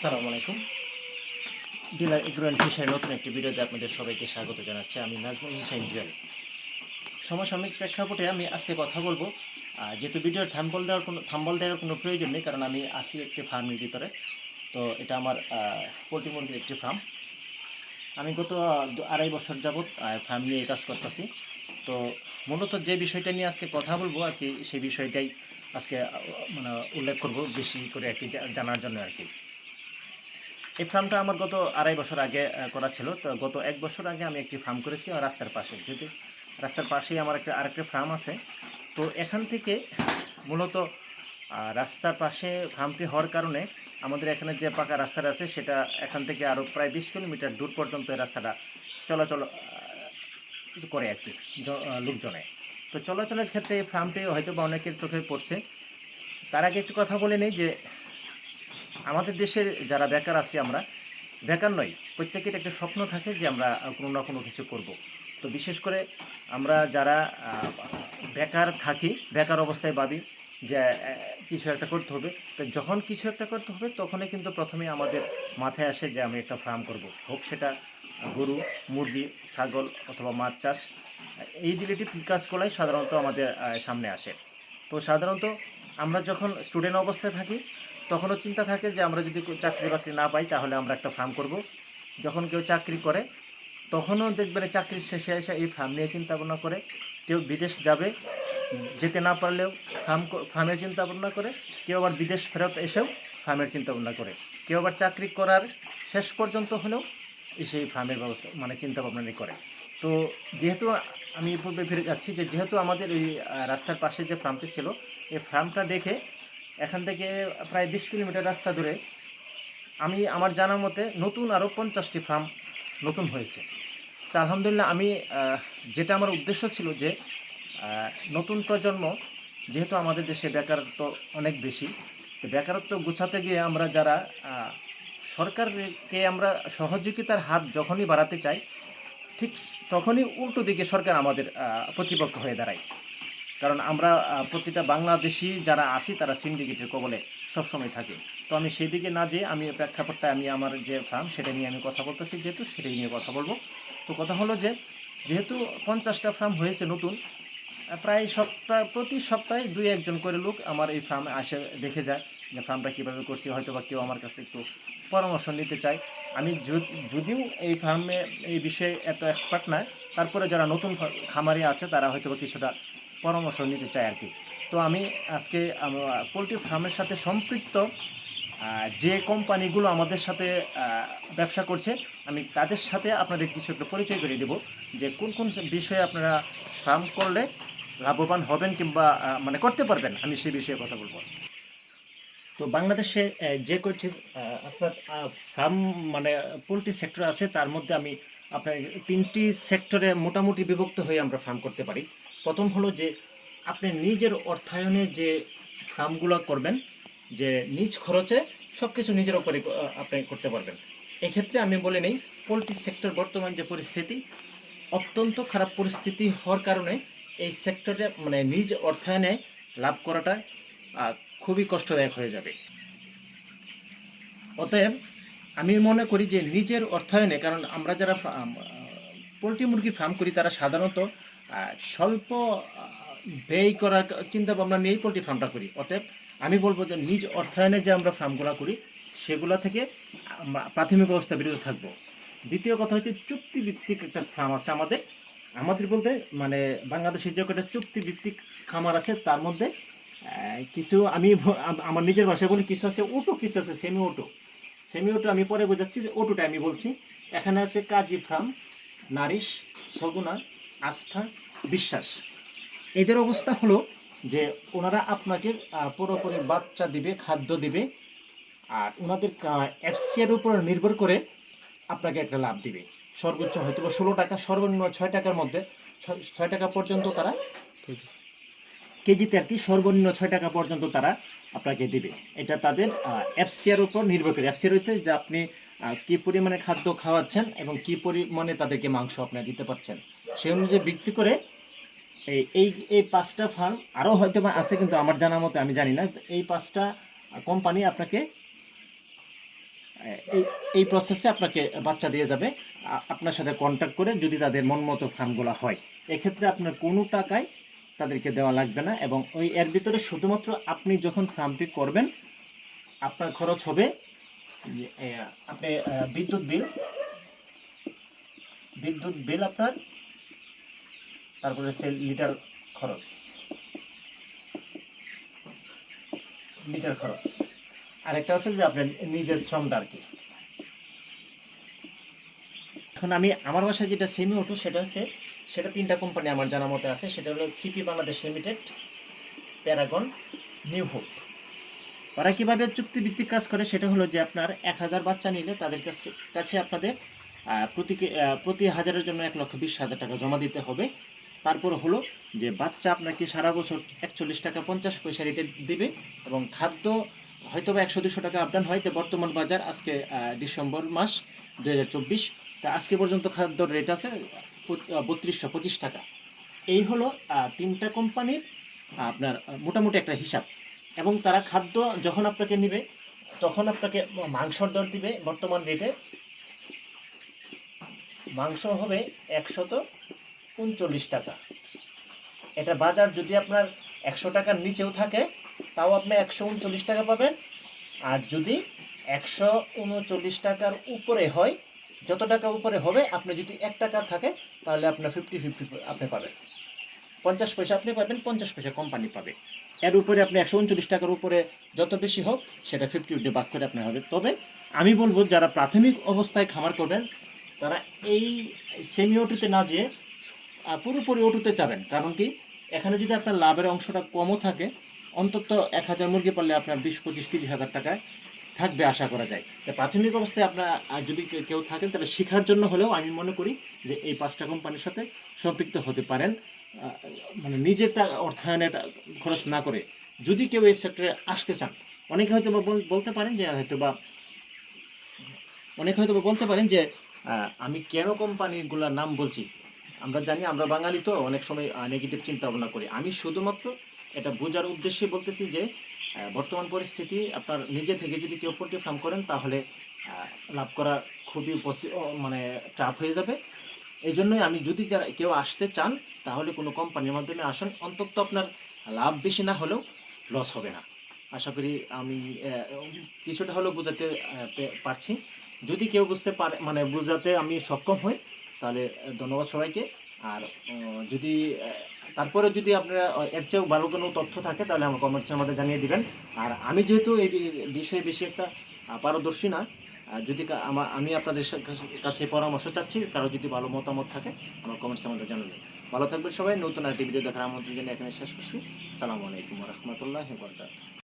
আসসালামু আলাইকুম। Dealer agro and fishery নতুন একটি ভিডিওতে আপনাদের সবাইকে স্বাগত জানাচ্ছি। আমি নাজমুল হোসেন জুয়েল। সমসাময়িক প্রেক্ষাপটে আমি আজকে কথা বলবো, যেহেতু ভিডিওর থাম্বল দেওয়ার কোনো প্রয়োজন নেই, কারণ আমি আসি একটি ফার্মের ভিতরে। তো এটা আমার পোলট্রি মুরগির একটি ফার্ম। আমি গত 2.5 বছর যাবৎ ফার্ম নিয়ে কাজ করতেছি। তো মূলত যে বিষয়টা নিয়ে আজকে কথা বলবো আর কি, সেই বিষয়টাই আজকে মানে উল্লেখ করব বেশি করে আর কি, জানার জন্য আর কি। এই ফার্মটা আমার গত 2.5 বছর আগে করা ছিল। তো গত 1 বছর আগে আমি একটি ফার্ম করেছি আমার রাস্তার পাশে, যদি রাস্তার পাশেই আমার আরেকটা ফার্ম আছে। তো এখান থেকে মূলত রাস্তার পাশে ফার্মটি হওয়ার কারণে আমাদের এখানে যে পাকা রাস্তাটা আছে সেটা এখান থেকে আরও প্রায় 20 কিলোমিটার দূর পর্যন্ত এই রাস্তাটা চলাচল করে আর কি লোকজনে। তো চলাচলের ক্ষেত্রে এই ফার্মটি হয়তো বা অনেকের চোখে পড়ছে। তার আগে একটু কথা বলে নেই যে আমাদের দেশের যারা বেকার আছি, আমরা বেকার নই, প্রত্যেকের একটা স্বপ্ন থাকে যে আমরা কোনো না কোনো কিছু করব। তো বিশেষ করে আমরা যারা বেকার থাকি, বেকার অবস্থায় ভাবি যে কিছু একটা করতে হবে। তো যখন কিছু একটা করতে হবে তখনই কিন্তু প্রথমে আমাদের মাথায় আসে যে আমি একটা ফার্ম করব, হোক সেটা গরু, মুরগি, ছাগল অথবা মাছ চাষ। এই রিলেটিভ কাজগুলাই সাধারণত আমাদের সামনে আসে। তো সাধারণত আমরা যখন স্টুডেন্ট অবস্থায় থাকি তখনও চিন্তা থাকে যে আমরা যদি চাকরি বাকরি না পাই তাহলে আমরা একটা ফার্ম করব। যখন কেউ চাকরি করে তখনও দেখবেন চাকরির শেষে এসে এই ফার্ম নিয়ে চিন্তা ভাবনা করে। কেউ বিদেশ যাবে, যেতে না পারলেও ফার্মের চিন্তা ভাবনা করে। কেউ আবার বিদেশ ফেরত এসেও ফার্মের চিন্তা ভাবনা করে। কেউ আবার চাকরি করার শেষ পর্যন্ত হলেও সেই ফার্মের ব্যবস্থা চিন্তা ভাবনা করে। তো যেহেতু আমি পূর্বে ফিরে যাচ্ছি, যে যেহেতু আমাদের ওই রাস্তার পাশে যে ফার্মটি ছিল, এই ফার্মটা দেখে এখান থেকে প্রায় 20 কিলোমিটার রাস্তা ধরে আমি আমার জানার মতে নতুন আরও 50টি ফার্ম নতুন হয়েছে। তা আলহামদুলিল্লাহ আমি যেটা আমার উদ্দেশ্য ছিল যে নতুন প্রজন্ম, যেহেতু আমাদের দেশে বেকারত্ব অনেক বেশি, তো বেকারত্ব গুছাতে গিয়ে আমরা যারা সরকারকে আমরা সহযোগিতার হাত যখনই বাড়াতে চাই, ঠিক তখনই উল্টো দিকে সরকার আমাদের প্রতিপক্ষ হয়ে দাঁড়ায়। কারণ আমরা প্রতিটা বাংলাদেশি যারা আছি তারা সিন্ডিকেটের কবলে সবসময় থাকে। তো আমি সেই দিকে না যেয়ে আমি প্রেক্ষাপটটা আমি আমার যে ফার্ম সেটা নিয়ে আমি কথা বলতেছি, যেহেতু সেটাই নিয়ে কথা বলবো। তো কথা হলো যে যেহেতু 50টা ফার্ম হয়েছে নতুন, প্রায় প্রতি সপ্তাহে 2-1 জন করে লোক আমার এই ফার্মে আসে, দেখে যায় যে ফার্মটা কীভাবে করছি। হয়তো বা কেউ আমার কাছে একটু পরামর্শ নিতে চায়। আমি যদিও এই ফার্মে এই বিষয়ে এত এক্সপার্ট না, তারপরে যারা নতুন খামারি আছে তারা হয়তো বা কিছুটা পরামর্শ নিতে চায় আর কি। তো আমি আজকে পোলট্রি ফার্মের সাথে সম্পৃক্ত যে কোম্পানিগুলো আমাদের সাথে ব্যবসা করছে, আমি তাদের সাথে আপনাদের কিছু একটা পরিচয় করে দেব যে কোন কোন বিষয়ে আপনারা ফার্ম করলে লাভবান হবেন কিংবা করতে পারবেন, আমি সেই বিষয়ে কথা বলবো। তো বাংলাদেশে যে কয়টি আপনার ফার্ম পোলট্রি সেক্টর আছে, তার মধ্যে আমি আপনার 3টি সেক্টরে মোটামুটি বিভক্ত হয়ে আমরা ফার্ম করতে পারি। প্রথম হলো যে আপনি নিজের অর্থায়নে যে ফার্মগুলো করবেন, যে নিজ খরচে সব কিছু নিজের উপরে আপনি করতে পারবেন। এক্ষেত্রে আমি বলে নেই, পোলট্রি সেক্টর বর্তমান যে পরিস্থিতি, অত্যন্ত খারাপ পরিস্থিতি হওয়ার কারণে এই সেক্টরে নিজ অর্থায়নে লাভ করাটা খুবই কষ্টদায়ক হয়ে যাবে। অতএব আমি মনে করি যে নিজের অর্থায়নে, কারণ আমরা যারা পোলট্রি মুরগি ফার্ম করি তারা সাধারণত স্বল্প ব্যয় করার চিন্তা ভাবনা নিয়েই পোলট্রি ফার্মটা করি। অতএব আমি বলবো যে নিজ অর্থায়নে যে আমরা ফার্মগুলো করি সেগুলো থেকে প্রাথমিক অবস্থা বিরত থাকবো। দ্বিতীয় কথা হচ্ছে চুক্তিভিত্তিক একটা ফার্ম আছে আমাদের বলতে বাংলাদেশের যে একটা চুক্তিভিত্তিক খামার আছে, তার মধ্যে কিছু আমি আমার নিজের ভাষায় বলি, কিছু আছে অটো, কিছু আছে সেমি অটো। আমি পরে বোঝাচ্ছি যে অটোটা আমি বলছি। এখানে আছে কাজী ফার্ম, নারিশ, সগুনা, আস্থা, বিশ্বাস। এদের অবস্থা হলো যে ওনারা আপনাকে পুরোপুরি বাচ্চা দিবে, খাদ্য দিবে, আর ওনাদের এফসিআর উপর নির্ভর করে আপনাকে একটা লাভ দিবে। সর্বোচ্চ হয়তো 16 টাকা, সর্বনিম্ন 6 টাকার মধ্যে, 6 টাকা পর্যন্ত তারা কেজিতে আর কি, সর্বনিম্ন 6 টাকা পর্যন্ত তারা আপনাকে দিবে। এটা তাদের এফসিআর উপর নির্ভর করে। এফসিআর হইতে যে আপনি কী পরিমাণে খাদ্য খাওয়াচ্ছেন এবং কী পরিমাণে তাদেরকে মাংস আপনারা দিতে পারছেন, সেই অনুযায়ী ভিত্তি করে এই 5টা ফার্ম, আরও হয়তো বা আছে কিন্তু আমার জানা মতে আমি জানি না, এই 5টা কোম্পানি আপনাকে এই এই প্রসেসে আপনাকে বাচ্চা দিয়ে যাবে আপনার সাথে কন্ট্যাক্ট করে, যদি তাদের মন মতো ফার্মগুলো হয়। এক্ষেত্রে আপনার কোনো টাকায় তাদেরকে দেওয়া লাগবে না, এবং ওই এর ভিতরে শুধুমাত্র আপনি যখন ফার্মটি করবেন আপনার খরচ হবে আপনি বিদ্যুৎ বিল আপনার, তারপরে লিটার খরচ, আরেকটা আছে যে আপনার নিজের শ্রমটা আর কি। এখন আমি আমার বাসায় যেটা সেমি অটো, সেটা 3টা কোম্পানি আমার জানা মতে আছে। সেটা হলো CP Bangladesh limited, Paragon, new hope. ওরা কীভাবে চুক্তিভিত্তিক কাজ করে সেটা হলো যে আপনার 1000 বাচ্চা নিলে তাদের কাছে আপনাদের প্রতি হাজারের জন্য 1,20,000 টাকা জমা দিতে হবে। তারপর হলো যে বাচ্চা আপনাকে সারা বছর 41 টাকা 50 পয়সা রেটে দিবে, এবং খাদ্য হয়তো বা 100-200 টাকা আপডাউন হয়। তো বর্তমান বাজার আজকে ডিসেম্বর মাস 2024, তা আজকে পর্যন্ত খাদ্যর রেট আছে 3225 টাকা। এই হলো 3টা কোম্পানির আপনার মোটামুটি একটা হিসাব। এবং তারা খাদ্য যখন আপনাকে নেবে তখন আপনাকে মাংসর দর দিবে। বর্তমান রেটে মাংস হবে 139 টাকা। এটা বাজার যদি আপনার 100 টাকার নিচেও থাকে তাও আপনি 139 টাকা পাবেন। আর যদি 139 টাকার উপরে হয়, যত টাকা উপরে হবে, আপনি যদি 1 টাকা থাকে তাহলে আপনার 50-50 আপনি পাবেন। 50 পয়সা আপনি পাবেন, 50 পয়সা কোম্পানি পাবে। এর উপরে আপনি 139 টাকার উপরে যত বেশি হোক সেটা 50 ভাগ করে আপনার হবে। তবে আমি বলবো যারা প্রাথমিক অবস্থায় খামার করবেন তারা এই সেমি ওটুতে না যেয়ে পুরোপুরি ওটুতে যাবেন। কারণ কি, এখানে যদি আপনার লাভের অংশটা কমও থাকে, অন্তত 1000 মুরগি পারলে আপনার 20-25-30 হাজার টাকায় থাকবে আশা করা যায়। প্রাথমিক অবস্থায় আপনার যদি কেউ থাকেন তাহলে শেখার জন্য হলেও আমি মনে করি যে এই 5টা কোম্পানির সাথে সম্পৃক্ত হতে পারেন, মানে নিজের অর্থায়নের খরচ না করে। যদি কেউ এই সেক্টরে আসতে চান, অনেকে হয়তো বলতে পারেন যে আমি কেন কোম্পানিগুলোর নাম বলছি। আমরা জানি, আমরা বাঙালি তো অনেক সময় নেগেটিভ চিন্তা ভাবনা করি। আমি শুধুমাত্র এটা বোঝার উদ্দেশ্যে বলতেছি যে বর্তমান পরিস্থিতি আপনার নিজে থেকে যদি কেউ পোল্ট্রি ফার্ম করেন তাহলে লাভ করা খুবই মানে টাফ হয়ে যাবে। এই জন্যই আমি যদি কেউ আসতে চান তাহলে কোনো কোম্পানির মাধ্যমে আসুন, অন্তত আপনার লাভ বেশি না হলেও লস হবে না। আশা করি আমি কিছুটা হলেও বোঝাতে পারছি। যদি কেউ বুঝতে পারে, মানে বোঝাতে আমি সক্ষম হই, তাহলে ধন্যবাদ সবাইকে। আর যদি তারপরে যদি আপনারা এর চেয়েও ভালো কোনো তথ্য থাকে তাহলে আমার কমেন্টসের মধ্যে জানিয়ে দিবেন। আর আমি যেহেতু এই বিষয়ে বেশি একটা পারদর্শী না, যদি আমি আপনাদের কাছে পরামর্শ চাচ্ছি, কারো যদি ভালো মতামত থাকে আমার কমেন্টসের মধ্যে জানাবেন। ভালো থাকবেন সবাই। নতুন আরেকটি ভিডিও দেখার আমন্ত্রণ জানিয়ে এখানে শেষ করছি। আসসালামু আলাইকুম ওয়া রাহমাতুল্লাহি ওয়া বারাকাতুহু।